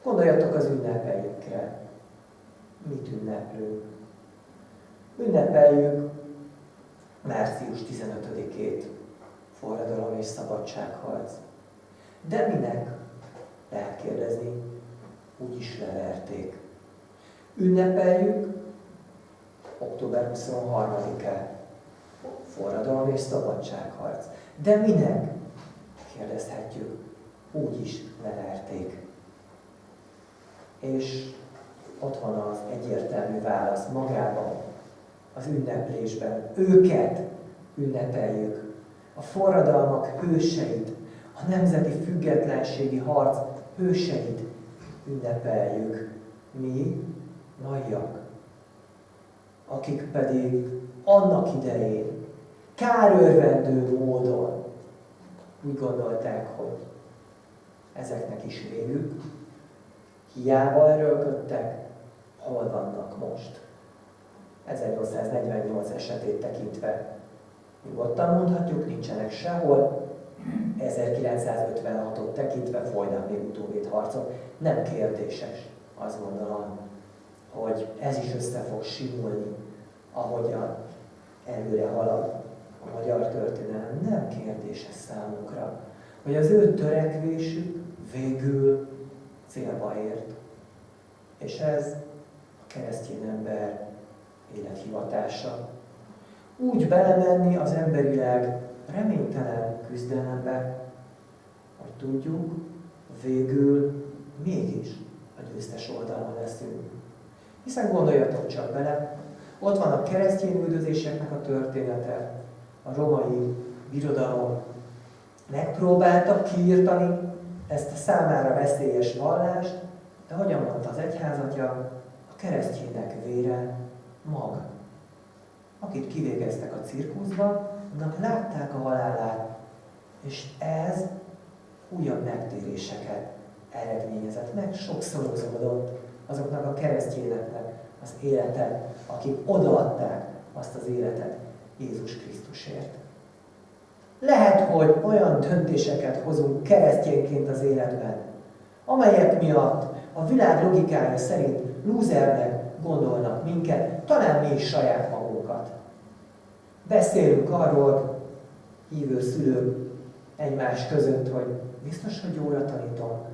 Gondoljatok az ünnepeinkre. Mit ünneplünk? Ünnepeljük március 15-ét, forradalom és szabadságharc. De minek? Lehet kérdezni, úgyis leverték. Ünnepeljük október 23-án, forradalom és szabadságharc. De minek? Kérdezhetjük, úgyis leverték. És ott van az egyértelmű válasz magában, az ünneplésben. Őket ünnepeljük, a forradalmak hőseit, a nemzeti függetlenségi harc hőseit ünnepeljük. Mi, maiak, akik pedig annak idején kárőrvendő módon úgy gondolták, hogy ezeknek is végük, hiába erőlködtek, hol vannak most. 1848 esetét tekintve nyugodtan mondhatjuk, nincsenek sehol. 1956-ot tekintve folynak még utóvédharcok. Nem kérdéses, azt gondolom, hogy ez is össze fog simulni, ahogyan előre halad a magyar történelem. Nem kérdéses számunkra, hogy az ő törekvésük végül célba ért. És ez a keresztény ember élethivatása. Úgy belemenni az emberileg reménytelen küzdelembe, hogy tudjuk, végül mégis a győztes oldalon leszünk. Hiszen gondoljatok csak bele, ott van a keresztény üldözéseknek a története, a római birodalom megpróbálta kiirtani ezt a számára veszélyes vallást, de hogyan mondta az egyházatja, a keresztjének vére mag. Akit kivégeztek a cirkuszban, annak látták a halálát, és ez újabb megtéréseket eredményezett, meg sokszorozódott azoknak a keresztényeknek az élete, akik odaadták azt az életet Jézus Krisztusért. Lehet, hogy olyan döntéseket hozunk keresztényként az életben, amelyek miatt a világ logikája szerint lúzernek gondolnak minket, talán mi is saját magunkat. Beszélünk arról, hívő szülők egymás között, hogy biztos, hogy jóra tanítom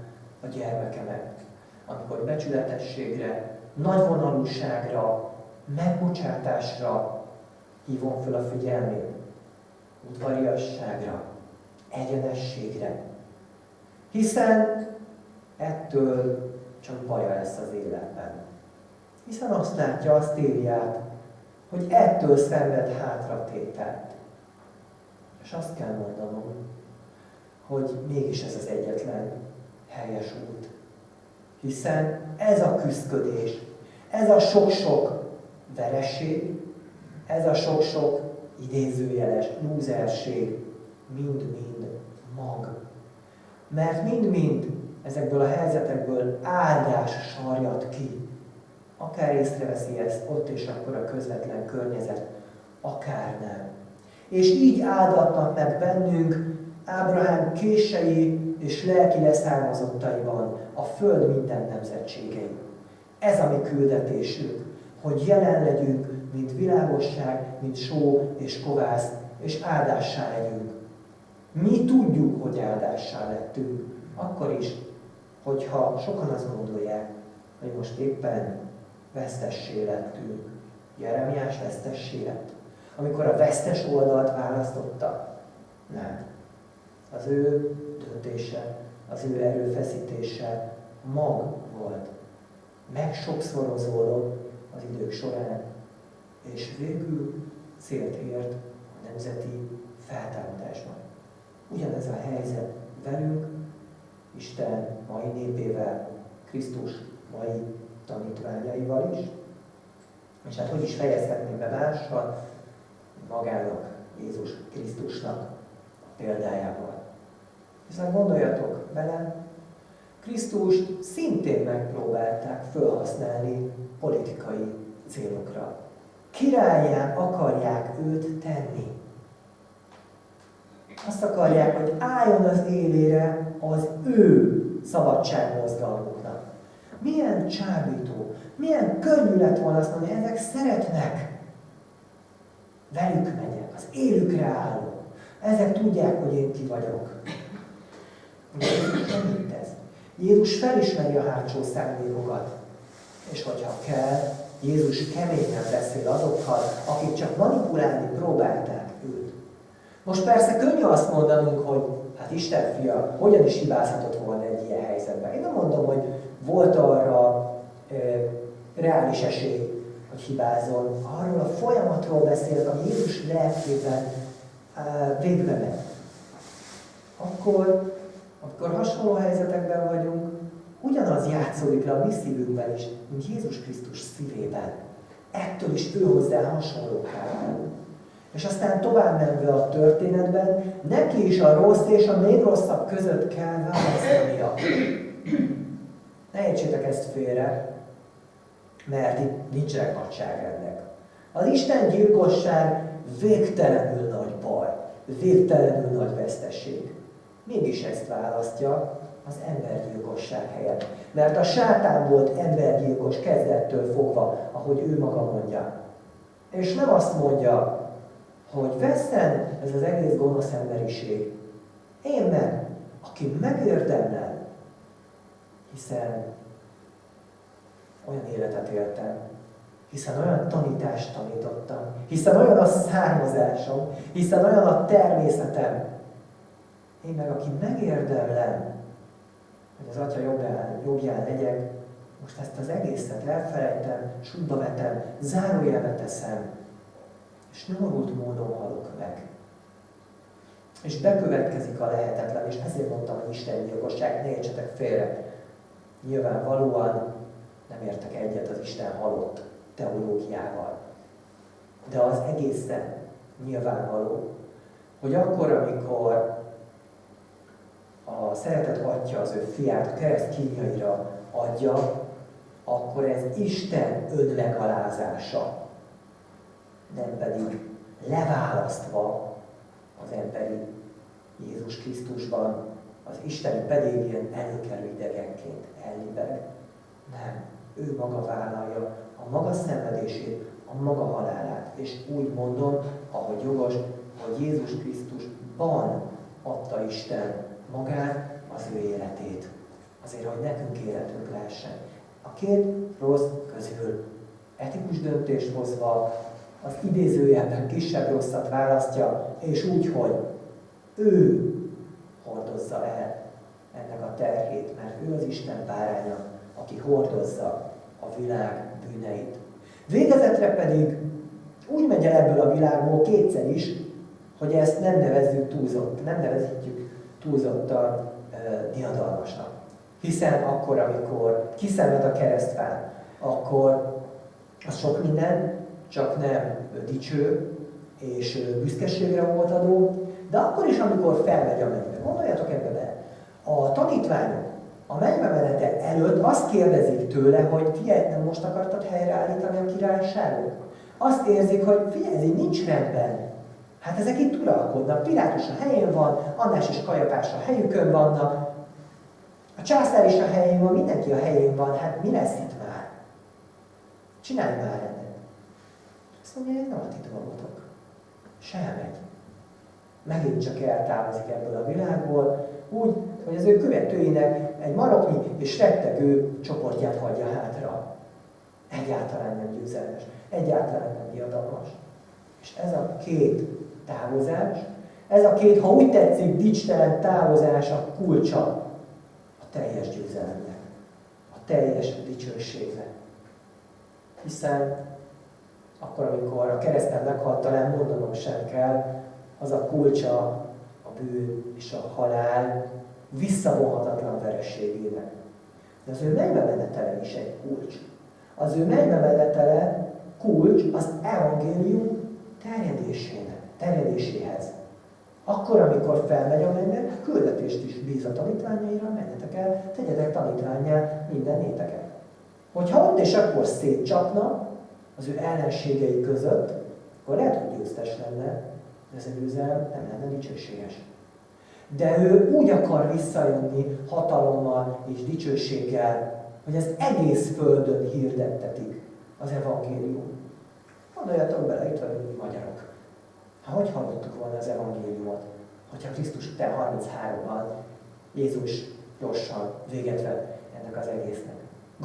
a gyermekemet, amikor becsületességre, nagyvonalúságra, megbocsátásra hívom fel a figyelmét, udvariasságra, egyenességre. Hiszen ettől csak baja lesz az életben. Hiszen azt látja, azt éli át, hogy ettől szenved hátratételt. És azt kell mondanom, hogy mégis ez az egyetlen helyes út. Hiszen ez a küszködés, ez a sok-sok veresség, ez a sok-sok idézőjeles lúzerség mind-mind mag. Mert mind-mind ezekből a helyzetekből áldás sarjad ki. Akár észreveszi ezt ott és akkor a közvetlen környezet, akár nem. És így áldatnak meg bennünk Ábrahám kései és lelki leszármazottaiban a föld minden nemzetségei. Ez a mi küldetésünk, hogy jelen legyünk, mint világosság, mint só és kovász, és áldássá legyünk. Mi tudjuk, hogy áldássá lettünk, akkor is, hogyha sokan azt gondolják, hogy most éppen vesztessé lettünk. Jeremiás vesztessé lett. Amikor a vesztes oldalt választotta? Nem. Az ő döntése, az ő erőfeszítése mag volt. Megsokszorozódott az idők során, és végül célt ért a nemzeti feltámadásban. Ugyanez a helyzet velünk, Isten mai népével, Krisztus mai tanítványaival is. És hát hogy is fejezhetném be mással? Magának, Jézus Krisztusnak a példájával. Hiszen gondoljatok bele, Krisztust szintén megpróbálták felhasználni politikai célokra. Királlyá akarják őt tenni. Azt akarják, hogy álljon az élére az ő szabadságmozgalmuknak. Milyen csábító, milyen könnyű lett volna azt mondani, ezek szeretnek. Velük megyek, az élükre állok. Ezek tudják, hogy én ki vagyok. De Jézus nem így tesz. Jézus felismeri a hátsó szándékokat. És hogyha kell, Jézus keményen beszél azokkal, akik csak manipulálni próbálták őt. Most persze könnyű azt mondanunk, hogy hát Isten fia, hogyan is hibázhatott volna egy ilyen helyzetben. Én nem mondom, hogy volt arra reális esély, hogy hibázzon. Arról a folyamatról beszélek, ami Jézus lelkében végbe megy. Akkor hasonló helyzetekben vagyunk, ugyanaz játszódik le a mi szívünkben is, mint Jézus Krisztus szívében. Ettől is ő hozzá hasonlóká válunk. És aztán tovább menve a történetben, neki is a rossz és a még rosszabb között kell választania. Ne értsétek ezt félre, mert itt nincsenek nagyságrendek. Az Isten gyilkosság végtelenül nagy baj, végtelenül nagy veszteség. Mégis ezt választja az embergyilkosság helyett. Mert a sátán volt embergyilkos kezdettől fogva, ahogy ő maga mondja. És nem azt mondja, hogy vesszen ez az egész gonosz emberiség. Én meg, aki megérdemlem, hiszen olyan életet éltem, hiszen olyan tanítást tanítottam, hiszen olyan a származásom, hiszen olyan a természetem. Én meg, aki megérdemlem, hogy az Atya jobbján legyek, most ezt az egészet elfelejtem, sútba vetem, zárójelbe teszem, és nyomorult módon halok meg. És bekövetkezik a lehetetlen, és ezért mondtam, hogy Isten gyilkosság, ne értsetek félre. Nyilvánvalóan nem értek egyet az Isten halott teológiával. De az egészen nyilvánvaló, hogy akkor, amikor a szeretet Atya az ő fiát a kereszt kínjaira adja, akkor ez Isten önmegalázása, nem pedig leválasztva az emberi Jézus Krisztusban, az Isteni pedig ilyen előkelő idegenként ellibeg. Nem, ő maga vállalja a maga szenvedését, a maga halálát. És úgy mondom, ahogy jogos, hogy Jézus Krisztusban adta Isten magát, az ő életét. Azért, hogy nekünk életünk lehessen. A két rossz közül etikus döntést hozva, az idézőjelben kisebb rosszat választja, és úgy, hogy ő hordozza el ennek a terhét, mert ő az Isten báránya, aki hordozza a világ bűneit. Végezetre pedig úgy megy el ebből a világból kétszer is, hogy ezt nem nevezzük túlzott, nem nevezhetjük túlzottan diadalmasnak. Hiszen akkor, amikor kiszenved a keresztfán, akkor az sok minden, csak nem dicső és büszkeségre volt adó, de akkor is, amikor felmegy a mennybe. Gondoljatok ebbe bele. A tanítványok a mennybe menete előtt azt kérdezik tőle, hogy figyelj, nem most akartad helyreállítani a királyságot? Azt érzik, hogy figyelj, ez így nincs rendben. Hát ezek itt uralkodnak, Pilátus a helyén van, Annás és Kajafás a helyükön vannak, a császár is a helyén van, mindenki a helyén van, hát mi lesz itt már? Csinálj már rendet. Azt mondja, hogy nem a ti dolgotok. Se elmegy. Megint csak eltávozik ebből a világból, úgy, hogy az ő követőinek egy maroknyi és rettegő csoportját hagyja hátra. Egyáltalán nem győzelmes, egyáltalán nem diadalmas. És ez a két távozás, ez a két, ha úgy tetszik, dicstelen távozás a kulcsa a teljes győzelemnek, a teljes dicsőségnek. Hiszen akkor, amikor a kereszten meghalt, talán mondanom sem kell, az a kulcsa a bűn és a halál visszavonhatatlan vereségének. De az ő mennybe menetele is egy kulcs. Az ő mennybe menetele kulcs az evangélium terjedéséhez. Akkor, amikor felmegy a mennybe, küldetést is bíz a tanítványaira, menjetek el, tegyetek tanítvánnyá minden néteket. Hogyha ott és akkor szétcsapna az ő ellenségei között, akkor lehet, hogy győztes lenne, de ez a győzelem nem lenne dicsőséges. De ő úgy akar visszajönni hatalommal és dicsőséggel, hogy az egész földön hirdettetik az evangélium. Gondoljatok bele, itt vagyunk mi magyarok. Hogy hallottuk volna az evangéliumot, hogyha Krisztus után 33-ban Jézus gyorsan véget vett ennek az egésznek?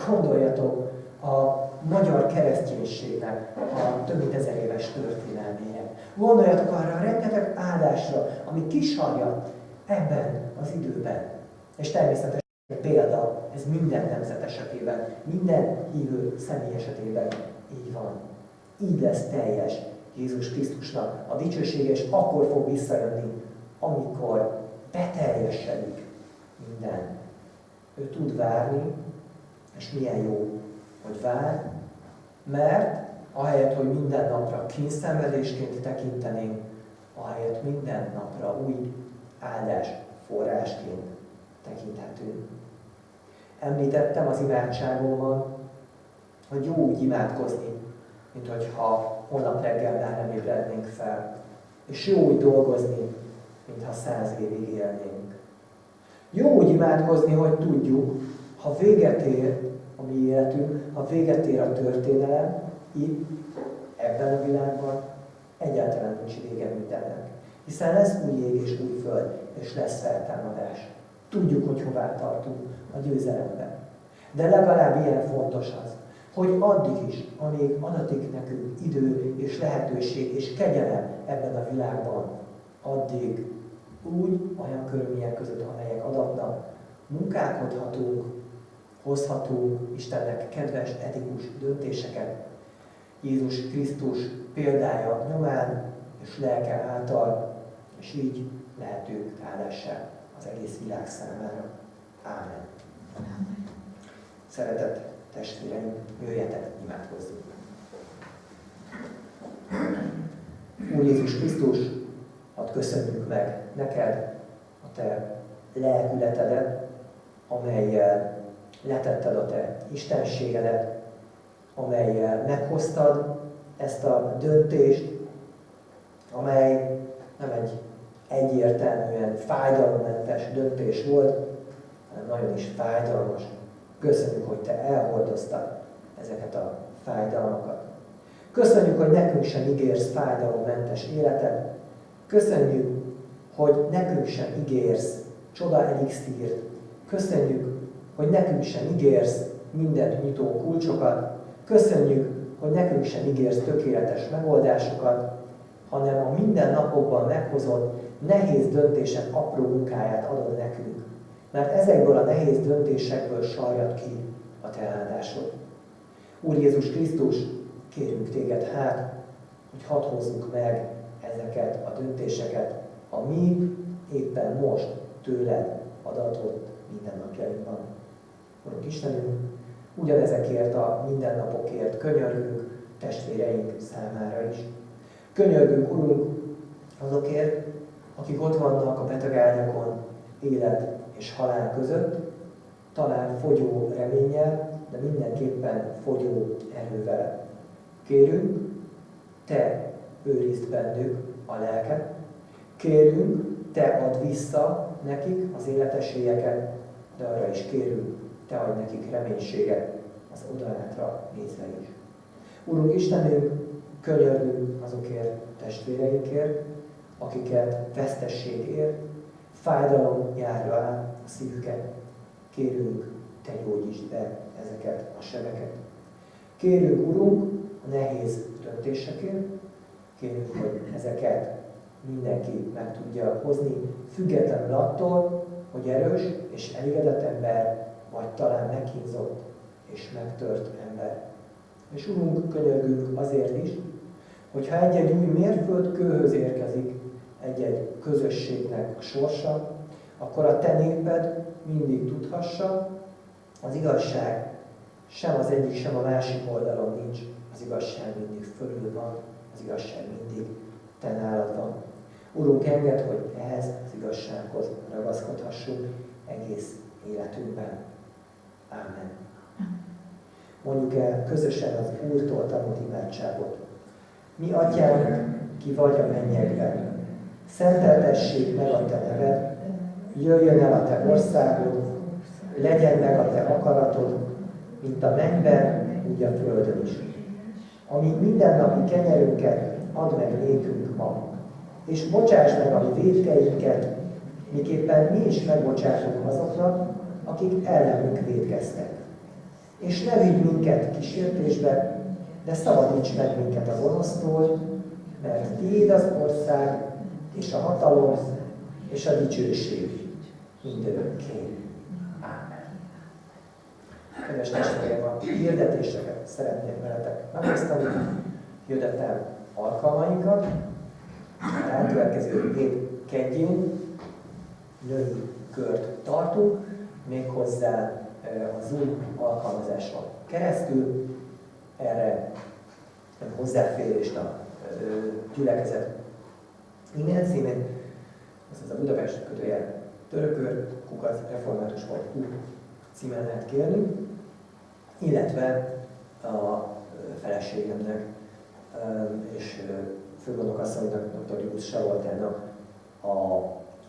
Gondoljatok a magyar kereszténységnek a több mint 1000 éves történelmére. Gondoljatok arra a rengeteg áldásra, ami kisarjadt ebben az időben. És természetesen példa, ez minden nemzet esetében, minden hívő személy esetében így van. Így lesz teljes Jézus Krisztusnak a dicsősége, és akkor fog visszajönni, amikor beteljesedik minden. Ő tud várni, és milyen jó, hogy vár, mert ahelyett, hogy minden napra kínszenvedésként tekintenénk, ahelyett minden napra új áldás forrásként tekinthetünk. Említettem az imádságomban, hogy jó úgy imádkozni, mint hogyha holnap reggel már nem ébrednénk fel. És jó úgy dolgozni, mintha 100 évig élnénk. Jó úgy imádkozni, hogy tudjuk, ha véget ér a mi életünk, ha véget ér a történelem, itt, ebben a világban, egyáltalán nincs vége mindennek. Hiszen lesz új ég és új föld, és lesz feltámadás. Tudjuk, hogy hová tartunk a győzelemben. De legalább ilyen fontos az, hogy addig is, amíg adatik nekünk idő és lehetőség és kegyelem ebben a világban, addig úgy olyan körülmények között, amelyek adatnak, munkálkodhatunk, hozhatunk Istennek kedves, etikus döntéseket. Jézus Krisztus példája nyomán és lelke által, és így lehetünk áldássá az egész világ számára. Ámen. Szeretett testvéreim, jöjjetek, imádkozzunk. Úr Jézus Krisztus, hadd köszönjük meg neked a te lelkületedet, amellyel letetted a te istenségedet, amellyel meghoztad ezt a döntést, amely nem egy egyértelműen fájdalommentes döntés volt, hanem nagyon is fájdalmas. Köszönjük, hogy te elhordoztad ezeket a fájdalmakat. Köszönjük, hogy nekünk sem ígérsz fájdalommentes életet. Köszönjük, hogy nekünk sem ígérsz csoda elixírt. Köszönjük, hogy nekünk sem ígérsz mindent nyitó kulcsokat. Köszönjük, hogy nekünk sem ígérsz tökéletes megoldásokat, hanem a mindennapokban meghozott nehéz döntések apró munkáját adod nekünk. Mert ezekből a nehéz döntésekből sarjad ki a te áldásod. Úr Jézus Krisztus, kérünk téged hát, hogy hadd hozzuk meg ezeket a döntéseket, amíg éppen most tőled adatot mindennapjainkban. Urunk Istenünk, ugyanezekért a mindennapokért könyörgünk testvéreink számára is. Könyörgünk, Urunk, azokért, akik ott vannak a betegágyakon, élet és halál között, talán fogyó reménnyel, de mindenképpen fogyó erővel. Kérünk, Te őrizd bennük a lelket. Kérünk, Te add vissza nekik az életesélyeket, de arra is kérünk, Te adj nekik reménységet az odaátra nézve is. Urunk Istenünk, könyörgünk azokért testvéreinkért, akiket vesztesség ér, fájdalom járja át a szívüket. Kérünk, Te gyógyítsd be ezeket a sebeket. Kérünk, Urunk, a nehéz döntésekért, kérünk, hogy ezeket mindenki meg tudja hozni, függetlenül attól, hogy erős és elégedett ember, vagy talán megkínzott és megtört ember. És Urunk, könyörgünk azért is, hogyha egy-egy új mérföldkőhöz érkezik egy-egy közösségnek a sorsa, akkor a Te néped mindig tudhassa, az igazság sem az egyik, sem a másik oldalon nincs, az igazság mindig fölül van, az igazság mindig Te nálad van. Urunk, engedd, hogy ehhez az igazsághoz ragaszkodhassunk egész életünkben. Ámen. Mondjuk el közösen az Úrtól tanult imádságot. Mi, Atyánk, ki vagy a mennyekben, szenteltessék meg a Te neved, jöjjön el a Te országod, legyen meg a Te akaratod, mint a mennyben, úgy a földön is. Ami mindennapi kenyerünket add meg nékünk ma, és bocsáss meg a mi vétkeinket, miképpen mi is megbocsátunk azoknak, akik ellenünk vétkeztek. És ne vigy minket kísértésbe, de szabadíts meg minket a gonosztól, mert Tiéd az ország, és a hatalom, és a dicsőség mindörökké. Ámen. Kedves testvéreim, a hirdetéseket szeretnék veletek megosztani. Hirdetem alkalmainkat. A rákövetkező hét kedjén női kört tartunk, méghozzá a Zoom alkalmazáson keresztül. Erre hozzáférést a gyülekezet e-mail címén, azaz a Budapest _törökör@református.hu címen lehet kérni, illetve a feleségemnek és főgondokasszonynak, dr. Juhász Saroltának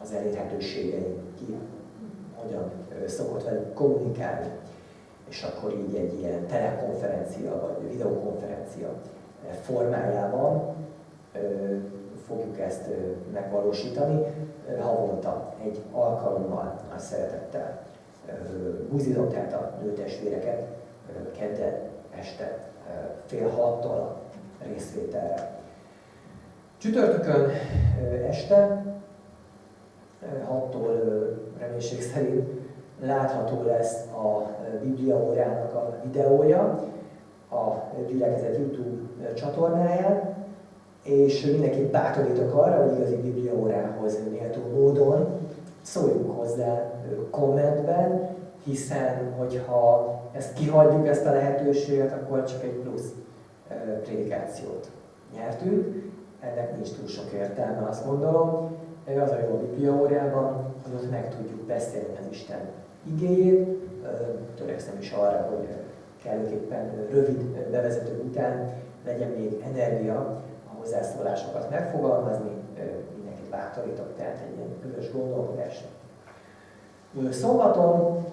az elérhetőségei, ki hogyan szokott velük kommunikálni, és akkor így egy ilyen telekonferencia vagy videokonferencia formájában fogjuk ezt megvalósítani. Havonta egy alkalommal nagy szeretettel buzidom tehát a nőtestvéreket kedden este 5:30 a részvételre. Csütörtökön este 6-tól reménység szerint látható lesz a bibliaórának a videója a gyülekezet YouTube csatornáján, és mindenkit bátorítok arra, hogy igazi bibliaórához méltó módon szóljunk hozzá kommentben, hiszen hogyha ezt kihagyjuk, ezt a lehetőséget, akkor csak egy plusz prédikációt nyertünk. Ennek nincs túl sok értelme, azt gondolom. Az a jó a bibliaórában, hogy ott meg tudjuk beszélni az Isten igéjét. Törekszem is arra, hogy kellőképpen rövid bevezető után legyen még energia a hozzászólásokat megfogalmazni. Mindenkit bátorítok, tehát egy ilyen közös gondolkodásra. Szombaton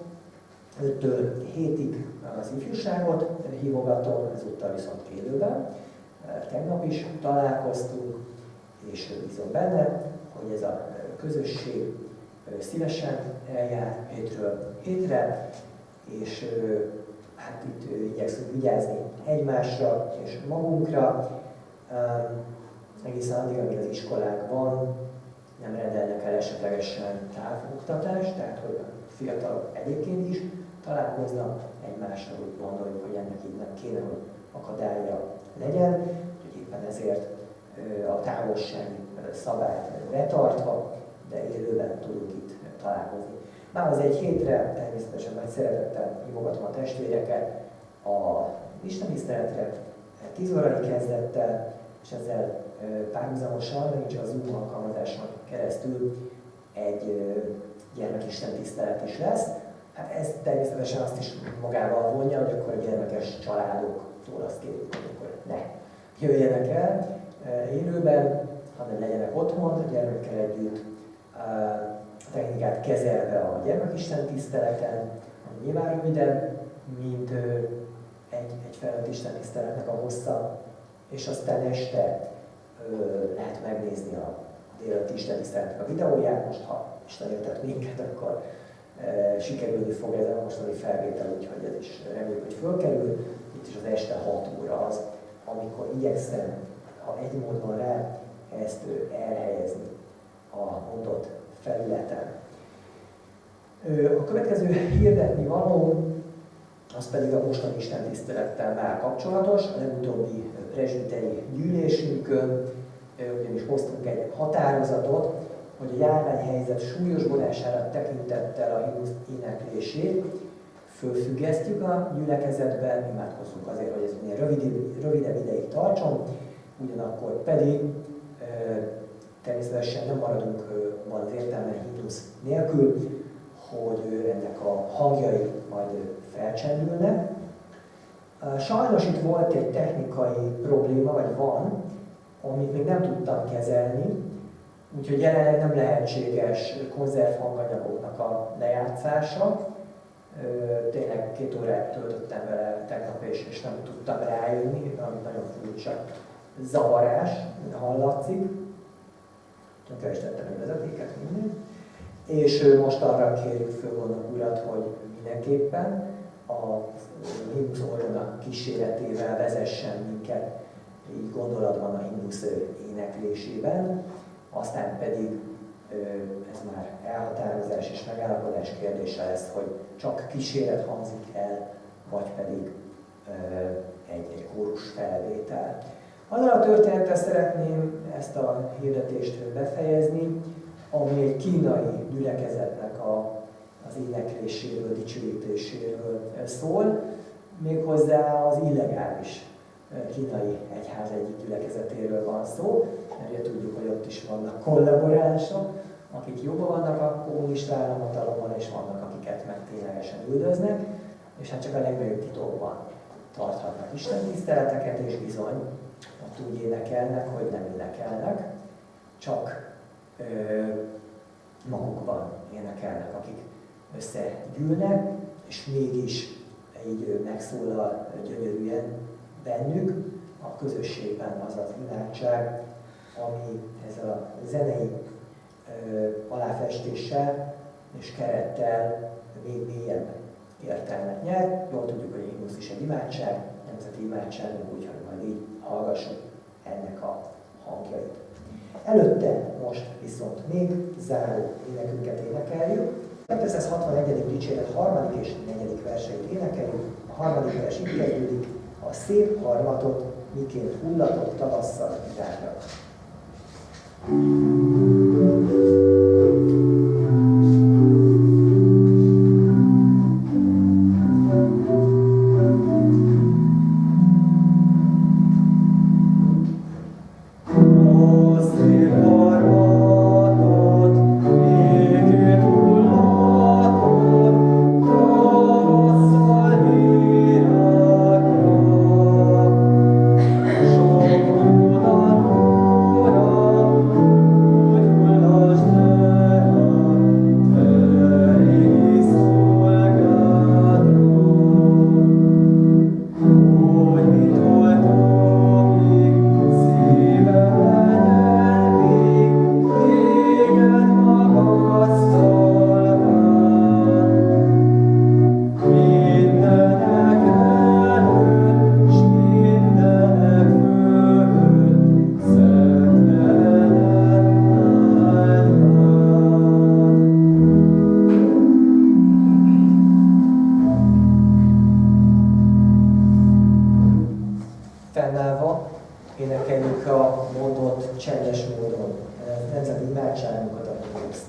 5-től 7-ig az ifjúságot hívogatom, ezúttal viszont élőben. Tegnap is találkoztunk, és bízom benne, hogy ez a közösség szívesen eljár hétről hétre, és hát itt igyekszünk vigyázni egymásra és magunkra. Egészen addig, amíg az iskolákban nem rendelnek el esetlegesen távoktatást, tehát hogy a fiatalok egyébként is találkoznak egymással, úgy gondoljuk, hogy ennek így nem kéne, hogy akadálya legyen, úgyhogy éppen ezért a távolsági szabályt betartva, de élőben tudunk itt találkozni. Már az egy hétre természetesen nagy szeretettel hívogatom a testvéreket a istentiszteletre, 10 órai kezdettel, és ezzel párhuzamosan, megint csak az Zoom alkalmazáson keresztül egy gyermekistentisztelet is lesz. Hát ez természetesen azt is magával vonja, hogy akkor a gyermekes családoktól azt kérjük, hogy akkor ne jöjjenek el élőben, hanem legyenek otthon, a gyermekkel együtt a technikát kezelve a gyermekistentiszteleten, ami nyilván rövidebb, mint egy felnőtt istentiszteletnek a hossza, és aztán este lehet megnézni a délelőtti istentiszteletnek a videóját. Most, ha Isten értett minket, akkor sikerülni fog ez a mostani felvétel, úgyhogy ez is reméljük, hogy fölkerül. Itt is az este 6 óra az, amikor igyekszem, ha egy módon rá, ezt elhelyezni a mondott felületen. A következő hirdetni való, az pedig a mostani istentisztelettel már kapcsolatos. A legutóbbi presbiteri gyűlésünkön ugyanis hoztunk egy határozatot, hogy a járványhelyzet súlyosbodására tekintettel a himnusz éneklését fölfüggesztjük a gyülekezetben, imádkozzunk azért, hogy ez minél rövidebb ideig tartson, ugyanakkor pedig természetesen nem maradunk van az értelme himnusz nélkül, hogy ennek a hangjai majd felcsendülnek. Sajnos itt volt egy technikai probléma, vagy van, amit még nem tudtam kezelni, úgyhogy jelenleg nem lehetséges konzervhanganyagoknak a lejátszása. Tényleg 2 órát töltöttem vele tegnap, és nem tudtam rájönni, ami nagyon furcsa zavarás, hallatszik. Kerestettem egy vezetéket, minden. És most arra kérjük Főgondnok urat, hogy mindenképpen a himnusz orgona kíséretével vezessen minket így gondolatban a himnusz éneklésében, aztán pedig ez már elhatározás és megállapodás kérdése lesz, hogy csak kíséret hangzik el, vagy pedig egy kórus felvétel. Azzal a történettel szeretném ezt a hirdetést befejezni, ami egy kínai gyülekezetnek az énekléséről, dicsőítéséről szól, méghozzá az illegális kínai egyház egyik gyülekezetéről van szó, mert ugye tudjuk, hogy ott is vannak kollaboránsok, akik jobban vannak a kommunista államhatalommal, és vannak, akiket meg ténylegesen üldöznek, és hát csak a legnagyobb titokban tarthatnak istentiszteleteket, és bizony ott úgy énekelnek, hogy nem énekelnek, csak magukban énekelnek, akik összegyűlnek, és mégis így megszólal gyönyörűen bennük a közösségben az az imádság, ami ezzel a zenei aláfestéssel és kerettel még mélyebb értelmet nyer. Jól tudjuk, hogy a himnusz is egy imádság, nemzeti imádságunk, úgyhogy majd így hallgassuk ennek a hangjait. Előtte most viszont még záró énekünket énekeljük. A 261. dicséret 3. és 4. verseit énekeljük. A 3. vers így kezdődik: a szép harmatot, miként hullatott tavasszal zárja. Fennállva énekeljük a mondott csendes módon nemzeti imádságunkat a himnuszt.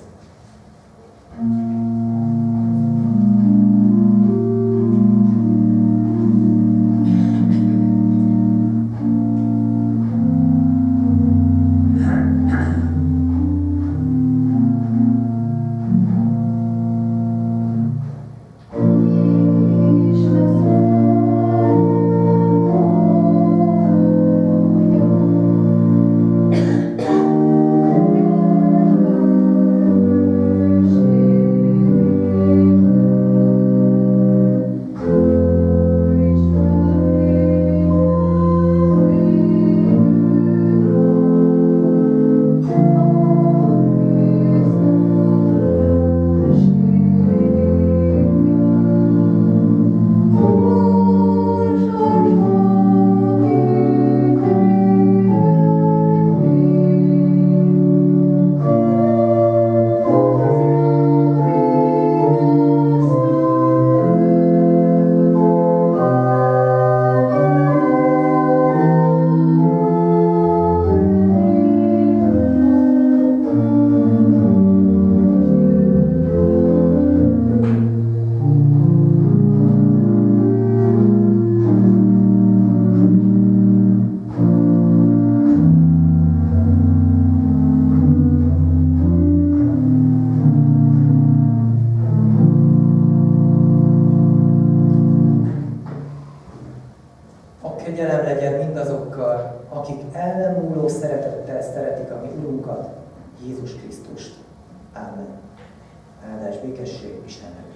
Kegyelem legyen mindazokkal, akik ellenmúló szeretettel szeretik a mi Urunkat, Jézus Krisztust. Ámen. Áldás, békesség, Istennek.